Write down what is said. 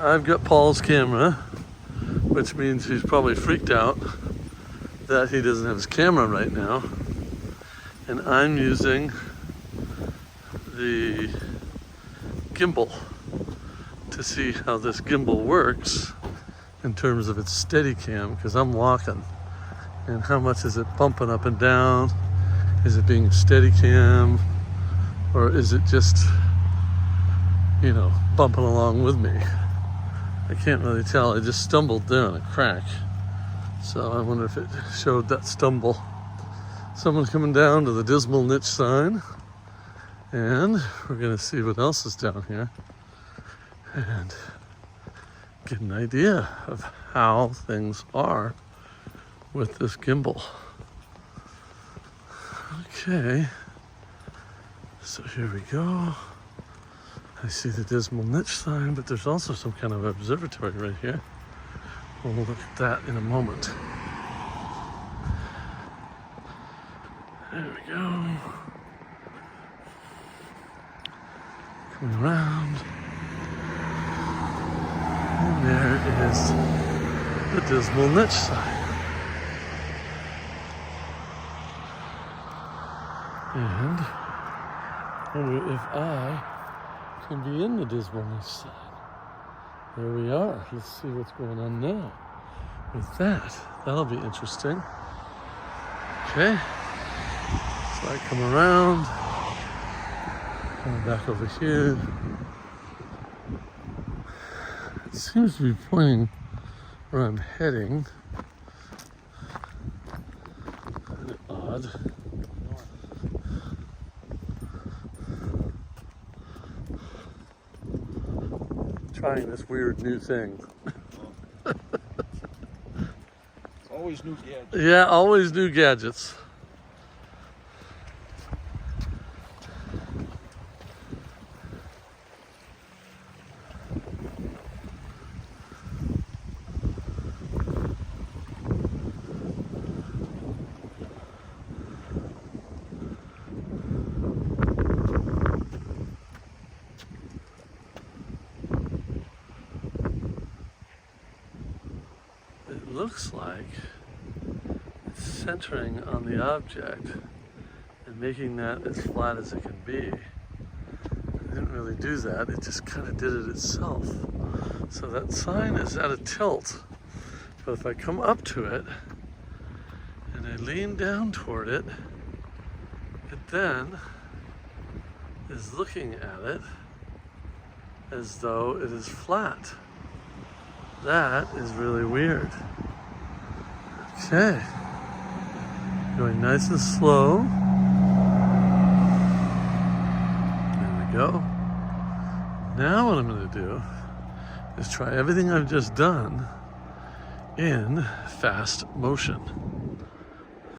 I've got Paul's camera, which means he's probably freaked out that he doesn't have his camera right now. And I'm using the gimbal to see how this gimbal works in terms of its steady cam, because I'm walking. And how much is it bumping up and down? Is it being steady cam? Or is it just, you know, bumping along with me? I can't really tell. I just stumbled down a crack. So I wonder if it showed that stumble. Someone coming down to the Dismal Niche sign. And we're gonna see what else is down here. And get an idea of how things are with this gimbal. Okay. So here we go. I see the Dismal Niche sign, but there's also some kind of observatory right here. We'll look at that in a moment. There we go. Coming around. And there is the Dismal Niche sign. And I wonder if I can be in the Dismal Niche sign. There we are. Let's see what's going on now with that. That'll be interesting. Okay. So I come around. Come back over here. It seems to be pointing where I'm heading. Kind of odd. Trying this weird new thing. It's always new gadgets. Yeah, always new gadgets. It looks like it's centering on the object and making that as flat as it can be. It didn't really do that, it just kind of did it itself. So that sign is at a tilt, but if I come up to it and I lean down toward it, it then is looking at it as though it is flat. That is really weird. Okay. Going nice and slow. There we go. Now what I'm going to do is try everything I've just done in fast motion.